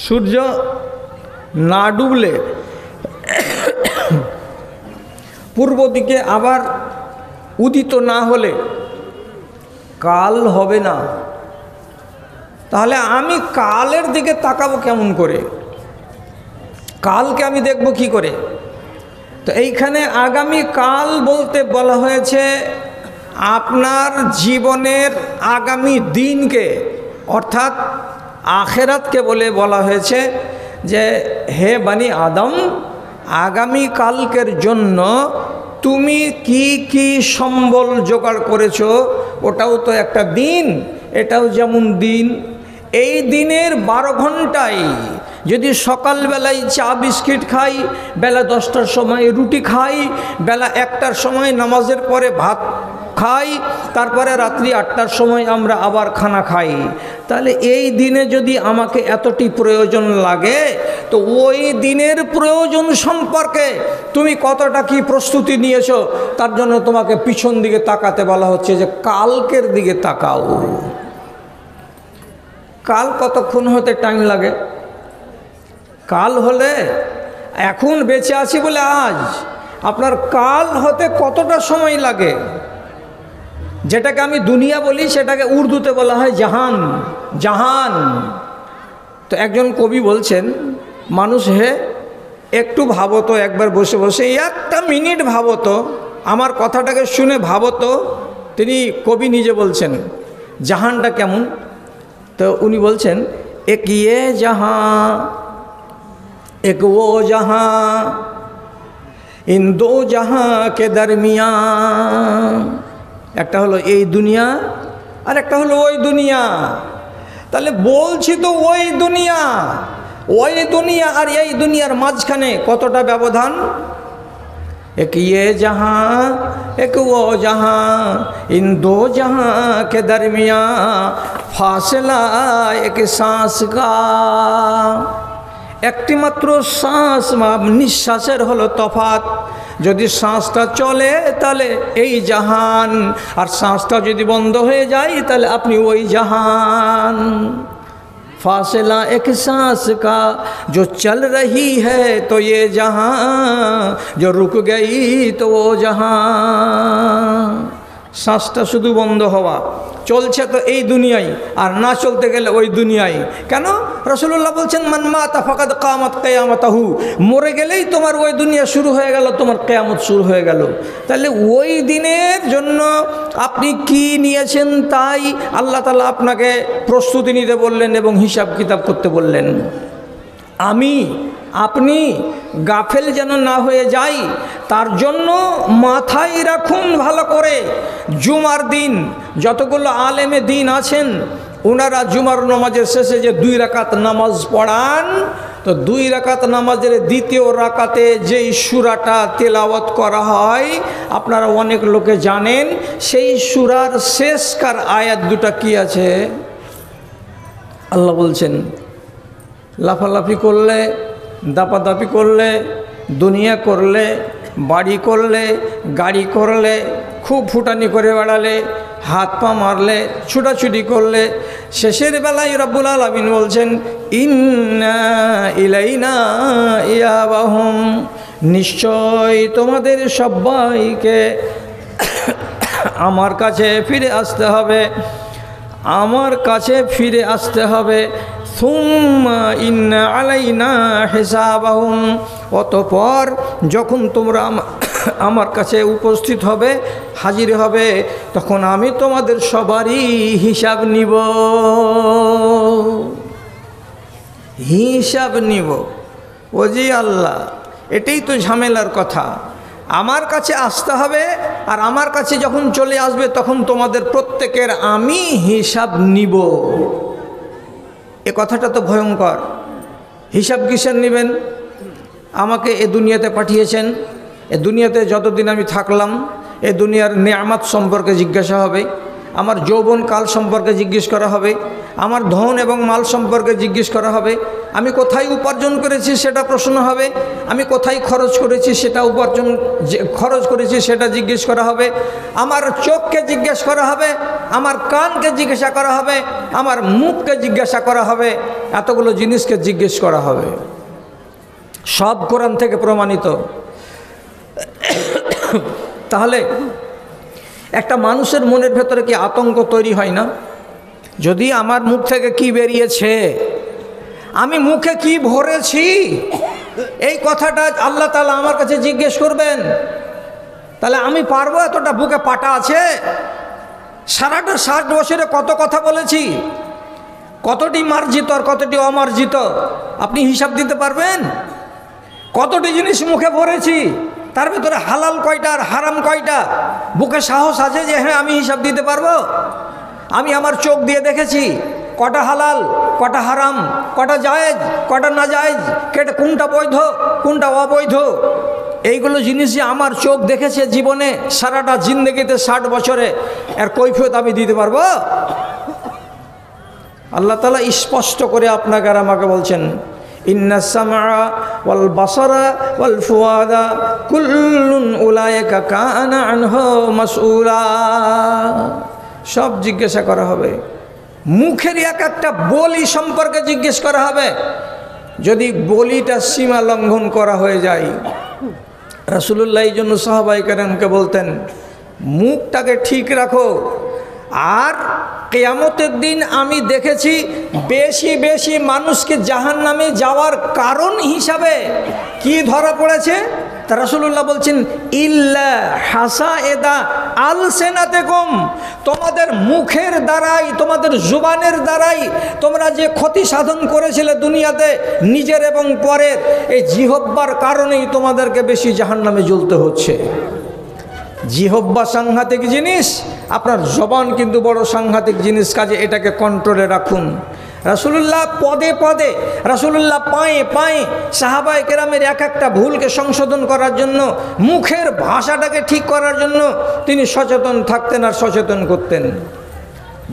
সূর্য না ডুবলে পূর্ব দিকে আবার উদিত না হলে কাল হবে না। তাহলে আমি কালের দিকে তাকাবো কেমন করে? কালকে আমি দেখব কি করে? তো এইখানে আগামী কাল বলতে বলা হয়েছে আপনার জীবনের আগামী দিনকে, অর্থাৎ আখেরাতকে বলে বলা হয়েছে যে হে বানি আদম, আগামী কালকের জন্য তুমি কি কি সম্বল জোগাড় করেছো, ওটাও তো একটা দিন, এটাও যেমন দিন। এই দিনের 12 ঘন্টায় যদি সকালবেলায় চা বিস্কিট খাই, বেলা 10টার সময় রুটি খাই, বেলা 1টার সময় নামাজের পরে ভাত খাই, তারপরে রাত্রি 8টার সময় আমরা আবার খানা খাই, তাহলে এই দিনে যদি আমাকে এতটি প্রয়োজন লাগে, তো ওই দিনের প্রয়োজন সম্পর্কে তুমি কতটা কি প্রস্তুতি নিয়েছো, তার জন্য তোমাকে পিছন দিকে তাকাতে বলা হচ্ছে যে কালকের দিকে তাকাও। কাল কতক্ষণ হতে টাইম লাগে? কাল হলে এখন বেঁচে আছি বলে আজ, আপনার কাল হতে কতটা সময় লাগে? যেটাকে আমি দুনিয়া বলি সেটাকে উর্দুতে বলা হয় জাহান। জাহান। তো একজন কবি বলছেন, মানুষ হে একটু ভাবো তো, একবার বসে বসে 1 মিনিট ভাবো তো, আমার কথাটাকে শুনে ভাবো তো। তিনি কবি নিজে বলছেন জাহানটা কেমন। তো উনি বলছেন এক ইয়ে জাহাঁ এক ও জাহাঁ ইন দো জাহাঁ কে দরমিয়ান। একটা হলো এই দুনিয়া আর একটা হলো ওই দুনিয়া। তাহলে বলছি তো ওই দুনিয়া আর এই দুনিয়ার মাঝখানে কতটা ব্যবধান? एक ये जहाँ एक वो जहाँ इन दो जहाँ के दरमियाँ फासला एक सांस का। একটি মাত্র শ্বাস বা নিঃশ্বাসের হলো তফাৎ। যদি শ্বাসটা চলে তাহলে এই জাহান, আর শ্বাসটা যদি বন্ধ হয়ে যায় তাহলে আপনি ওই জাহান। फासला एक सांस का जो चल रही है तो ये जहां, जो रुक गई तो वो जहां। শ্বাসটা শুধু বন্ধ হওয়া, চলছে তো এই দুনিয়ায়, আর না চলতে গেলে ওই দুনিয়ায়। কেন? রাসূলুল্লাহ বলছেন মান মাতা ফাকাদ কামাত কিয়ামাতাহু, মরে গেলেই তোমার ওই দুনিয়া শুরু হয়ে গেল, তোমার কিয়ামত শুরু হয়ে গেল। তাহলে ওই দিনের জন্য আপনি কি নিয়েছেন তাই আল্লাহ তাআলা আপনাকে প্রস্তুতি নিতে বললেন এবং হিসাব কিতাব করতে বললেন। আপনি গাফেল যেন না হয়ে যাই, তার জন্য মাথায় রাখুন ভালো করে। জুমার দিন যতগুলো আলেমে দিন আছেন, ওনারা জুমার নামাজের শেষে যে 2 রাকাত নামাজ পড়ান, তো 2 রাকাত নামাজের দ্বিতীয় রাকাতে যেই সূরাটা তেলাওয়াত করা হয়, আপনারা অনেক লোকে জানেন, সেই সূরার শেষকার আয়াত 2টা কি আছে? আল্লাহ বলছেন লাফালাফি করলে, দাপাদাপি করলে, দুনিয়া করলে, বাড়ি করলে, গাড়ি করলে, খুব ফুটানি করে বেড়ালে, হাত পা মারলে, ছুটাছুটি করলে, শেষের বেলায় রব্বুল আলামিন বলছেন ইন্না ইলাইনা ইয়াবাহুম, নিশ্চয় তোমাদের সবাইকে আমার কাছে ফিরে আসতে হবে, আমার কাছে ফিরে আসতে হবে। সুম্মা ইন্না আলাইনা হিসাবাহুম, অতঃপর যখন তোমরা আমার কাছে উপস্থিত হবে, হাজির হবে, তখন আমি তোমাদের সবারই হিসাব নিব। হিসাব নিব। ও জি আল্লাহ, এটাই তো ঝামেলার কথা। আমার কাছে আসতে হবে, আর আমার কাছে যখন চলে আসবে তখন তোমাদের প্রত্যেকের আমি হিসাব নিব। এ কথাটা তো ভয়ঙ্কর। হিসাব কিসের নেবেন? আমাকে এ দুনিয়াতে পাঠিয়েছেন, এ দুনিয়াতে যতদিন আমি থাকলাম এ দুনিয়ার নেয়ামত সম্পর্কে জিজ্ঞাসা হবে, আমার যৌবন কাল সম্পর্কে জিজ্ঞেস করা হবে, আমার ধন এবং মাল সম্পর্কে জিজ্ঞেস করা হবে, আমি কোথায় উপার্জন করেছি সেটা প্রশ্ন হবে, আমি কোথায় খরচ করেছি সেটা খরচ করেছি সেটা জিজ্ঞেস করা হবে, আমার চোখকে জিজ্ঞেস করা হবে, আমার কানকে জিজ্ঞাসা করা হবে, আমার মুখকে জিজ্ঞাসা করা হবে, এতগুলো জিনিসকে জিজ্ঞেস করা হবে। সব কোরআন থেকে প্রমাণিত। তাহলে একটা মানুষের মনের ভেতরে কি আতঙ্ক তৈরি হয় না? যদি আমার মুখ থেকে কি বেরিয়েছে, আমি মুখে কি ভরেছি, এই কথাটা আল্লাহ তাআলা আমার কাছে জিজ্ঞেস করবেন, তাহলে আমি পারবো? এতটা বুকে পাটা আছে, সারাটা 60 বছরে কত কথা বলেছি, কতটি মার্জিত আর কতটি অমার্জিত আপনি হিসাব দিতে পারবেন? কতটি জিনিস মুখে ভরেছি, তার ভিতরে হালাল কয়টা আর হারাম কয়টা? বুকে সাহস আছে যে হ্যাঁ আমি হিসাব দিতে পারবো? আমি আমার চোখ দিয়ে দেখেছি কটা হালাল, কটা হারাম, কটা জায়েজ, কটা না জায়েজ, কোনটা বৈধ, কোনটা অবৈধ। এইগুলো জিনিস যে আমার চোখ দেখেছে জীবনে, সারাটা জিন্দেগিতে 60 বছরে, এর কৈফিয়ত আমি দিতে পারবো? আল্লাহ তাআলা স্পষ্ট করে আপনাকে আর আমাকে বলছেন, ইন্নাস সামআ ওয়াল বাসারা ওয়াল ফুআদা কুল্লুন উলাইকা কানা আনহু মাসউলা। সব জিজ্ঞাসা করা হবে। মুখের এক একটা বলি সম্পর্কে জিজ্ঞেস করা হবে। যদি বলিটা সীমা লঙ্ঘন করা হয়ে যায়, রাসূলুল্লাহ এই জন্য সাহাবায়ে কেরামকে বলতেন মুখটাকে ঠিক রাখো। আর কিয়ামতের দিন আমি দেখেছি বেশি বেশি মানুষকে জাহান্নামে যাওয়ার কারণ হিসাবে কি ধরা পড়েছে, তা রাসূলুল্লাহ বলছেন ইল্লা হাসায়েদা আলসিনাতিকুম, তোমাদের মুখের দ্বারাই, তোমাদের জুবানের দ্বারাই তোমরা যে ক্ষতি সাধন করেছিলে দুনিয়াতে নিজের এবং পরের, এই জিহব্বার কারণেই তোমাদেরকে বেশি জাহান্নামে জ্বলতে হচ্ছে। জিহব্বা সাংঘাতিক জিনিস, আপনার জবান কিন্তু বড় সাংঘাতিক জিনিস, কাজে এটাকে কন্ট্রোলে রাখুন। রাসূলুল্লাহ পদে পদে, রাসূলুল্লাহ পায়ে পায়ে সাহাবায়ে কেরামের এক একটা ভুলকে সংশোধন করার জন্য, মুখের ভাষাটাকে ঠিক করার জন্য তিনি সচেতন থাকতেন আর সচেতন করতেন।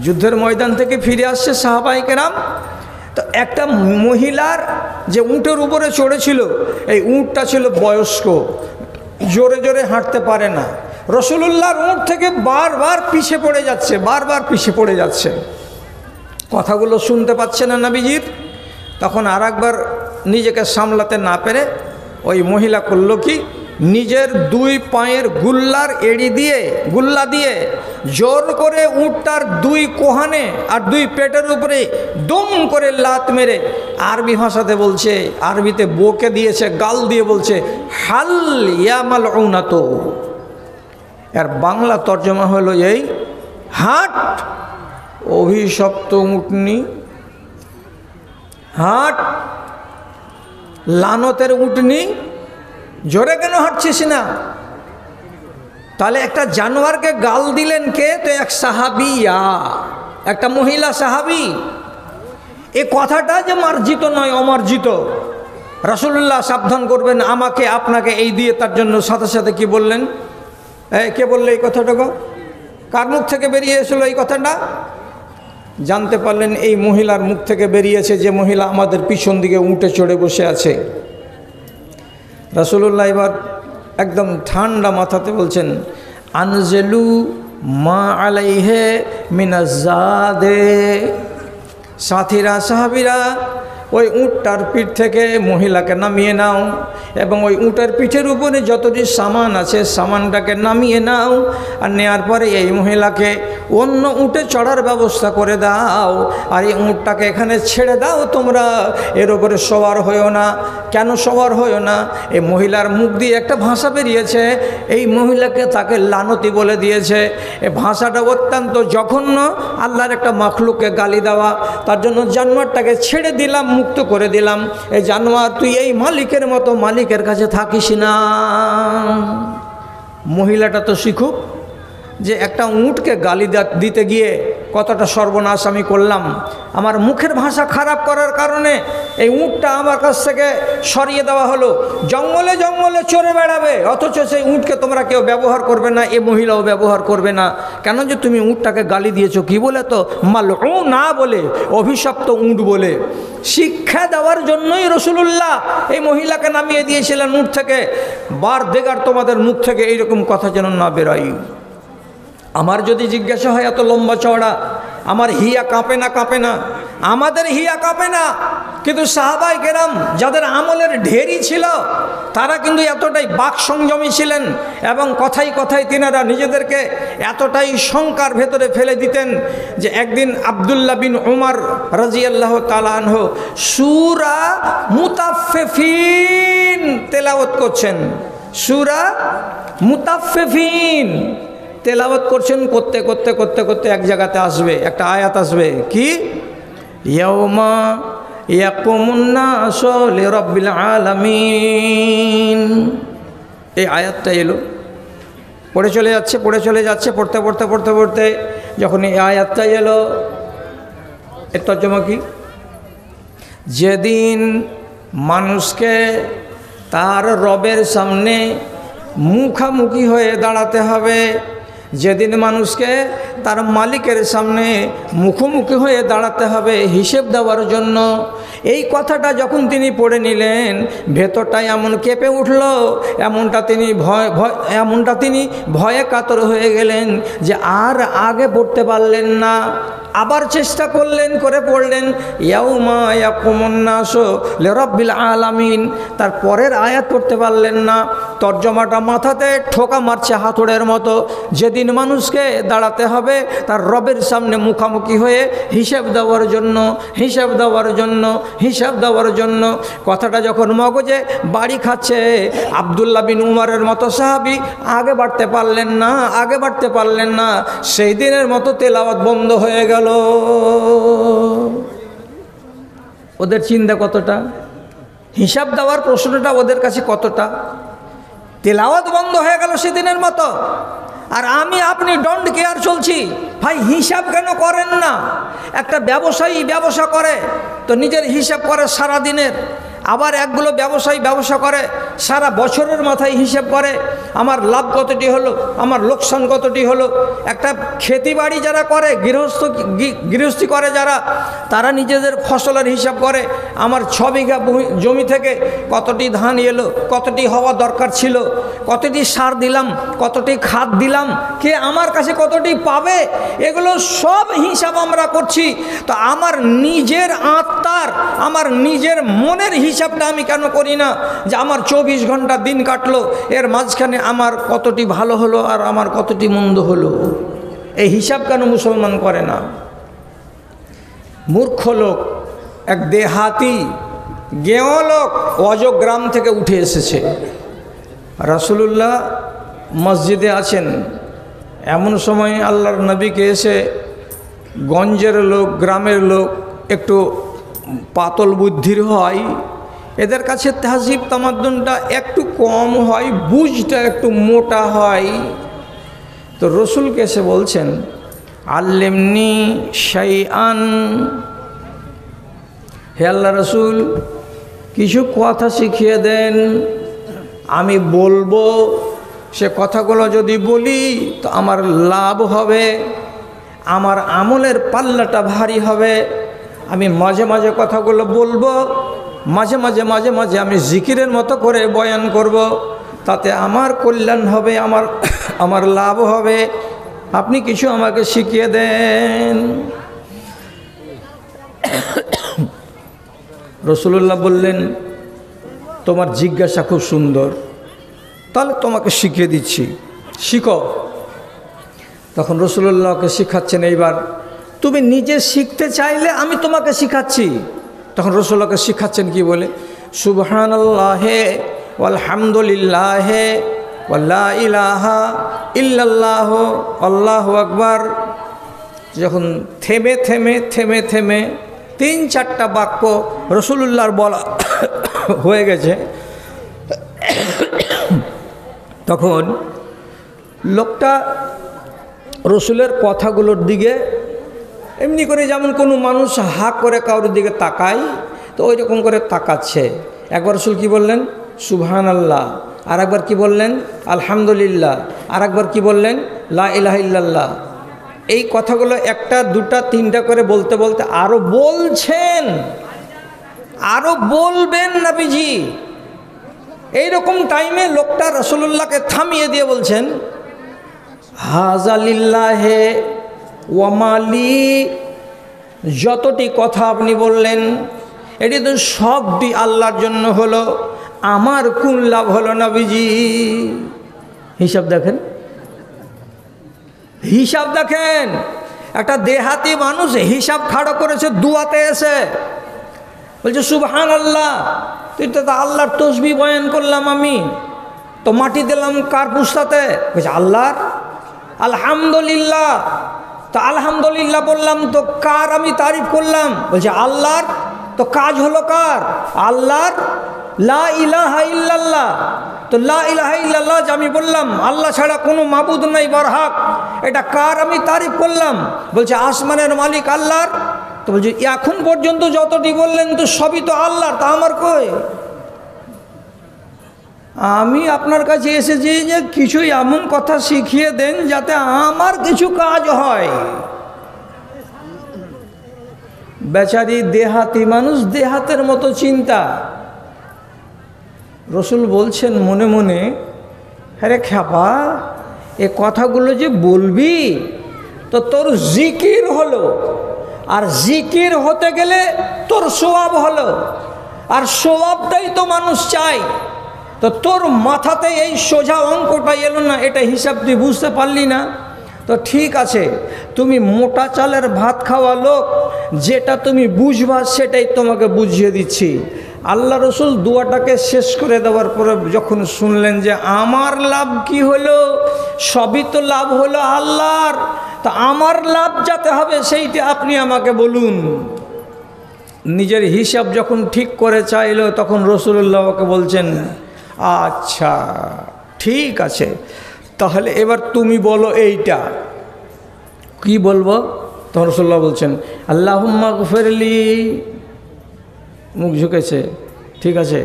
যুদ্ধের ময়দান থেকে ফিরে আসছে সাহাবায়ে কেরাম, তো একটা মহিলার যে উটের উপরে চড়েছিল, এই উটটা ছিল বয়স্ক, জোরে জোরে হাঁটতে পারে না। রাসূলুল্লাহর উট থেকে বারবার পিছে পড়ে যাচ্ছে, বারবার পিছে পড়ে যাচ্ছে, কথাগুলো শুনতে পাচ্ছে না নবীজির। তখন আর একবার নিজেকে সামলাতে না পেরে ওই মহিলা করল কি, নিজের 2 পায়ের গুল্লা দিয়ে জোর করে উটটার 2 কোহানে আর 2 পেটের উপরে দম করে লাত মেরে, আরবি ভাষাতে বলছে, আরবিতে বকে দিয়েছে, গাল দিয়ে বলছে হাল ইয়া মালউনাতু। এর বাংলা তর্জমা হলো এই, হাট অভিশপ্ত উটনি, হাট লানতের উটনি, জোরে কেন হাঁটছিস না? তাহলে একটা জানোয়ারকে গাল দিলেন কে? তো এক সাহাবিয়া, একটা মহিলা সাহাবী। এ কথাটা যে মার্জিত নয়, অমার্জিত। রাসূলুল্লাহ সাবধান করবেন আমাকে আপনাকে এই দিয়ে, তার জন্য সাথে সাথে কি বললেন? কে বললে এই কথাটা গো? কার মুখ থেকে বেরিয়ে এসেছিল এই কথাটা? জানতে পারলেন এই মহিলার মুখ থেকে বেরিয়েছে, যে মহিলা আমাদের পিছন দিকে উঠে চড়ে বসে আছে। রাসূলুল্লাহ এবার একদম ঠান্ডা মাথাতে বলছেন, আনজেলু মা আলাইহে মিনাজ্জাদে। সাথীরা, সাহাবীরা, ওই উটটার পিঠ থেকে মহিলাকে নামিয়ে নাও এবং ওই উটের পিঠের উপরে যতটি সামান আছে সামানটাকে নামিয়ে নাও, আর নেওয়ার পরে এই মহিলাকে অন্য উটে চড়ার ব্যবস্থা করে দাও, আর এই উটটাকে এখানে ছেড়ে দাও তোমরা, এর উপরে সওয়ার হয়েও না। কেন সওয়ার হয়েও না? এই মহিলার মুখ দিয়ে একটা ভাষা বেরিয়েছে, এই মহিলাকে তাকে লানতি বলে দিয়েছে। এই ভাষাটা অত্যন্ত জঘন্য, আল্লাহর একটা মাখলুককে গালি দেওয়া। তার জন্য জানোয়ারটাকে ছেড়ে দিলাম, মুক্ত করে দিলাম। এই জানোয়ার, তুই এই মালিকের মতো মালিকের কাছে থাকিস না। মহিলাটা তো শিখুক যে একটা উটকে গালি দিতে গিয়ে কতটা সর্বনাশ আমি করলাম। আমার মুখের ভাষা খারাপ করার কারণে এই উটটা আমার কাছ থেকে সরিয়ে দেওয়া হলো। জঙ্গলে জঙ্গলে চড়ে বেড়াবে, অথচ সেই উটকে তোমরা কেউ ব্যবহার করবে না, এ মহিলাও ব্যবহার করবে না। কেন যে তুমি উটটাকে গালি দিয়েছো, কি বলে? তো মালউ না বলে, অভিশপ্ত উট বলে। শিক্ষা দেওয়ার জন্যই রাসূলুল্লাহ এই মহিলাকে নামিয়ে দিয়েছিলেন উট থেকে। বার দেগার তোমাদের মুখ থেকে এইরকম কথা যেন না বেরোয়। আমার যদি জিজ্ঞাসা হয় এত লম্বা চওড়া, আমার হিয়া কাঁপে না? কাঁপে না? আমাদের হিয়া কাঁপে না, কিন্তু সাহাবায়ে কেরাম যাদের আমলের ঢেরি ছিল তারা কিন্তু এতটাই বাক সংযমী ছিলেন এবং কথায় কথায় তিনারা নিজেদেরকে এতটাই শঙ্কার ভেতরে ফেলে দিতেন যে একদিন আব্দুল্লাহ বিন উমর রাদিয়াল্লাহু তাআলা আনহু সূরা মুতাফফিফিন তেলাওয়াত করছেন। সূরা মুতাফফিফিন তেলাওয়াত করছেন। করতে করতে করতে করতে এক জায়গাতে আসবে, একটা আয়াত আসবে, কি? ইয়াউমা ইয়াকুমুন নাসু লিরাব্বিল আলামিন। এই আয়াতটা এলো, পড়ে চলে যাচ্ছে, পড়ে চলে যাচ্ছে, পড়তে পড়তে পড়তে পড়তে যখন এই আয়াতটা এলো, এর তর্জমা কি? যেদিন মানুষকে তার রবের সামনে মুখামুখি হয়ে দাঁড়াতে হবে, যেদিন মানুষকে তার মালিকের সামনে মুখোমুখি হয়ে দাঁড়াতে হবে হিসেব দেওয়ার জন্য। এই কথাটা যখন তিনি পড়ে নিলেন, ভেতরটা এমন কেঁপে উঠল, এমনটা তিনি ভয়ে কাতর হয়ে গেলেন যে আর আগে পড়তে পারলেন না। আবার চেষ্টা করলেন, করে পড়লেন ইয়াউমা ইয়াকুমুন নাসু লিরাব্বিল আলামিন। তার পরের আয়াত পড়তে পারলেন না, তর্জমাটা মাথাতে ঠোকা মারছে হাতুড়ের মতো। যেদিন মানুষকে দাঁড়াতে হবে তার রবের সামনে মুখামুখি হয়ে হিসাব দেওয়ার জন্য, হিসাব দেওয়ার জন্য, হিসাব দেওয়ার জন্য। কথাটা যখন মগজে বাড়ি খাচ্ছে, আব্দুল্লাহ বিন উমরের মতো সাহাবী আগে বাড়তে পারলেন না, আগে বাড়তে পারলেন না। সেই দিনের মতো তেলাওয়াত বন্ধ হয়ে গেল। ওদের চিন্তা কতটা, হিসাব দেওয়ার প্রশ্নটা ওদের কাছে কতটা। তেলাওয়াত বন্ধ হয়ে গেল সেদিনের মতো। আর আমি আপনি ডোন্ট কেয়ার চলছি, ভাই হিসাব কেন করেন না? একটা ব্যবসায়ী ব্যবসা করে তো নিজের হিসাব করে সারা দিনের, আবার একগুলো ব্যবসায়ী ব্যবসা করে সারা বছরের মাথায় হিসাব করে আমার লাভ কতটি হলো, আমার লোকসান কতটি হলো। একটা খেতিবাড়ি যারা করে, গৃহস্থী করে যারা, তারা নিজেদের ফসলের হিসাব করে আমার 6 বিঘা জমি থেকে কতটি ধান এলো, কতটি হওয়া দরকার ছিল, কতটি সার দিলাম, কতটি খাদ দিলাম, কে আমার কাছে কতটি পাবে, এগুলো সব হিসাব আমরা করছি। তো আমার নিজের আত্মার, আমার নিজের মনের হিসাবটা আমি কেন করি না যে আমার 24 ঘন্টা দিন কাটলো, এর মাঝখানে আমার কতটি ভালো হলো আর আমার কতটি মন্দ হলো? এই হিসাব কেন মুসলমান করে না? মূর্খ লোক, এক দেহাতি গেঁয়ো লোক অজগ্রাম থেকে উঠে এসেছে। রাসূলুল্লাহ মসজিদে আছেন, এমন সময় আল্লাহর নবীকে এসে গঞ্জের লোক, গ্রামের লোক, একটু পাতল বুদ্ধির হয়, এদের কাছে তাহজিব তামাদ্দুনটা একটু কম হয়, বুঝটা একটু মোটা হয়। তো রসুলকে এসে বলছেন আল্লিমনি শাইআন, হে আল্লাহ রসুল কিছু কথা শিখিয়ে দেন, আমি বলবো, সে কথাগুলো যদি বলি তো আমার লাভ হবে, আমার আমলের পাল্লাটা ভারী হবে। আমি মাঝে মাঝে কথাগুলো বলবো, মাঝে মাঝে মাঝে মাঝে আমি জিকিরের মতো করে বয়ান করব, তাতে আমার কল্যাণ হবে, আমার লাভ হবে। আপনি কিছু আমাকে শিখিয়ে দেন। রাসূলুল্লাহ বললেন তোমার জিজ্ঞাসা খুব সুন্দর, তাহলে তোমাকে শিখিয়ে দিচ্ছি, শিখো। তখন রাসূলুল্লাহকে শিখাচ্ছেন, এইবার তুমি নিজে শিখতে চাইলে আমি তোমাকে শিখাচ্ছি। তখন রাসূলুল্লাহকে শিখাচ্ছেন কি বলে, সুবহানাল্লাহে ওয়ালহামদুলিল্লাহে ওয়ালা ইলাহা ইল্লাল্লাহ আল্লাহু আকবার। যখন থেমে থেমে থেমে থেমে 3-4টা বাক্য রাসূলুল্লাহর বলা হয়ে গেছে, তখন লোকটা রসুলের কথাগুলোর দিকে এমনি করে যেমন কোনো মানুষ হা করে কারোর দিকে তাকায়, তো ওই রকম করে তাকাচ্ছে। একবার রাসূল কি বললেন? সুবহানাল্লাহ। আর একবার কি বললেন? আলহামদুলিল্লাহ। আর একবার কি বললেন? লা ইলাহা ইল্লাল্লাহ। এই কথাগুলো একটা দুটা তিনটা করে বলতে বলতে আরও বলছেন, আরও বলবেন নবীজি। এইরকম টাইমে লোকটা রাসূলুল্লাহকে থামিয়ে দিয়ে বলছেন, হাযা লিল্লাহে ওয়া মালি, যতটি কথা আপনি বললেন এটি তো সবটি আল্লাহর জন্য হলো, আমার কোন লাভ হলো নবীজি? হিসাব দেখেন, হিসাব দেখেন। একটা দেহাতি মানুষ হিসাব খাড়ো করেছে দুয়াতে এসে, বলছে সুবহানাল্লাহ, তুই তো আল্লাহর তসবিহ বয়ান করলাম, আমি তো মাটি দিলাম কার পুস্তাতে? বলছে আল্লাহর। আলহামদুলিল্লাহ, তো আলহামদুলিল্লাহ বললাম, তো কার আমি তারিফ করলাম? বলছে আল্লাহর। তো কাজ হলো কার? আল্লাহর। লা ইলাহা ইল্লাল্লাহ, তো লা ইলাহা ইল্লাল্লাহ যে আমি বললাম আল্লাহ ছাড়া কোনো মাবুদ নাই বরহক, এটা কার আমি তারিফ করলাম? বলছে আসমানের মালিক আল্লাহর। তো বলছে এখন পর্যন্ত যতটি বললেন তো সবই তো আল্লাহর, তা আমার কই? আমি আপনার কাছে এসেছি যে কিছু এমন কথা শিখিয়ে দেন যাতে আমার কিছু কাজ হয়। বেচারি দেহাতি মানুষ, দেহাতের মতো চিন্তা। রসুল বলছেন মনে মনে, হ্যাঁ খ্যাপা, এ কথাগুলো যে বলবি তো তোর জিকির হলো, আর জিকির হতে গেলে তোর সওয়াব হলো, আর সওয়াবটাই তো মানুষ চায়। তো তোর মাথাতে এই সোজা অঙ্কটা এলো না, এটা হিসাব তুই বুঝতে পারলি না। তো ঠিক আছে, তুমি মোটা চালের ভাত খাওয়া লোক, যেটা তুমি বুঝবা সেটাই তোমাকে বুঝিয়ে দিচ্ছি। আল্লাহ রসুল দুয়াটাকে শেষ করে দেওয়ার পরে যখন শুনলেন যে আমার লাভ কি হলো, সবই তো লাভ হলো আল্লাহর, তা আমার লাভ যাতে হবে সেইটা আপনি আমাকে বলুন। নিজের হিসাব যখন ঠিক করে চাইল তখন রসুল্লাহকে বলছেন, আচ্ছা ঠিক আছে, তাহলে এবার তুমি বলো এইটা কি বলবো? তখন রাসূলুল্লাহ বলছেন আল্লাহুম্মা গফিরলি, মুখ ঝুঁকেছে, ঠিক আছে।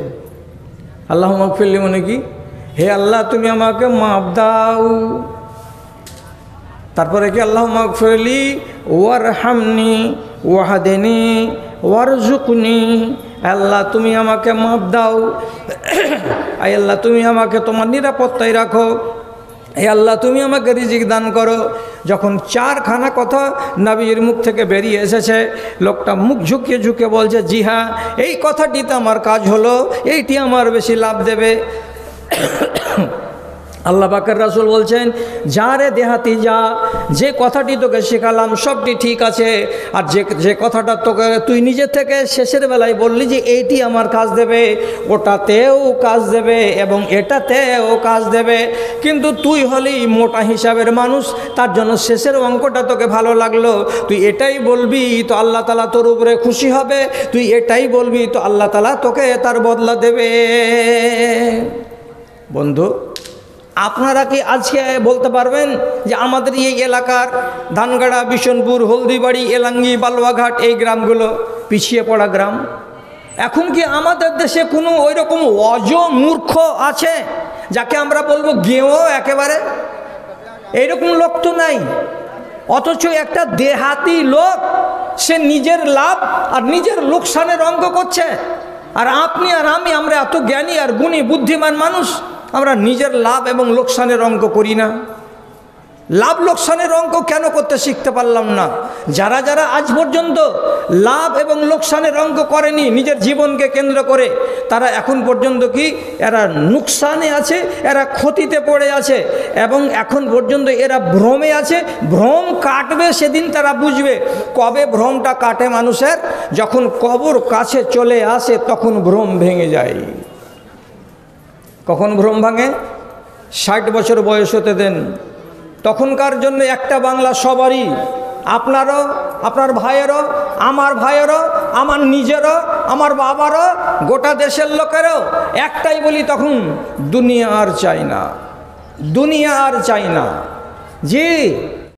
আল্লাহুম্মা গফিরলি মানে কি? হে আল্লাহ তুমি আমাকে মাফ দাও। তারপরে কি? আল্লাহুম্মা গফিরলি ওয়ারহামনি ওয়াহদিনি ওয়ারজুকনি, আল্লাহ তুমি আমাকে মাফ দাও, আয় আল্লাহ তুমি আমাকে তোমার নিরাপত্তায় রাখো, হে আল্লাহ তুমি আমাকে রিজিক দান করো। যখন চারখানা কথা নবীর মুখ থেকে বেরিয়ে এসেছে, লোকটা মুখ ঝুঁকিয়ে ঝুঁকে বলছে, জি হ্যাঁ, এই কথাটিতে আমার কাজ হলো, এইটি আমার বেশি লাভ দেবে। আল্লাহ পাকের রাসূল বলছেন, যা রে দেহাতি যা, যে কথাটি তোকে শেখালাম সবটি ঠিক আছে, আর যে কথাটা তোকে তুই নিজে থেকে শেষের বেলায় বললি যে এইটি আমার কাজ দেবে, ওটাতেও কাজ দেবে এবং এটাতেও কাজ দেবে, কিন্তু তুই হলি মোটা হিসাবের মানুষ, তার জন্য শেষের অঙ্কটা তোকে ভালো লাগলো, তুই এটাই বলবি তো আল্লাহ তাআলা তোর উপরে খুশি হবে, তুই এটাই বলবি তো আল্লাহ তাআলা তোকে তার বদলা দেবে। বন্ধু, আপনারা কি আজকে বলতে পারবেন যে আমাদের এই এলাকার ধানগাড়া, বিশনপুর, হলদিবাড়ি, এলাঙ্গি, বালুয়াঘাট এই গ্রামগুলো পিছিয়ে পড়া গ্রাম? এখন কি আমাদের দেশে কোনো ওই রকম মূর্খ আছে যাকে আমরা বলবো গেঁয়ো একেবারে? এইরকম লোক তো নাই। অথচ একটা দেহাতি লোক, সে নিজের লাভ আর নিজের লোকসানের অঙ্ক করছে, আর আপনি আর আমি, আমরা এত জ্ঞানী আর গুণী বুদ্ধিমান মানুষ, আমরা নিজের লাভ এবং লোকসানের অঙ্ক করি না। লাভ লোকসানের অঙ্ক কেন করতে শিখতে পারলাম না? যারা যারা আজ পর্যন্ত লাভ এবং লোকসানের অঙ্ক করেনি নিজের জীবনকে কেন্দ্র করে, তারা এখন পর্যন্ত কি এরা নুকসানে আছে, এরা ক্ষতিতে পড়ে আছে, এবং এখন পর্যন্ত এরা ভ্রমে আছে। ভ্রম কাটবে সেদিন তারা বুঝবে। কবে ভ্রমটা কাটে মানুষের? যখন কবর কাছে চলে আসে তখন ভ্রম ভেঙে যায়। কখন ভ্রম ভাঙে? 60 বছর বয়স হতে দেন, তখনকার জন্য একটা বাংলা সবারই, আপনারও, আপনার ভাইয়েরও, আমার ভাইয়েরও, আমার নিজেরও, আমার বাবারও, গোটা দেশের লোকেরও একটাই বলি তখন, দুনিয়া আর চাই না, দুনিয়া আর চাই না। জি,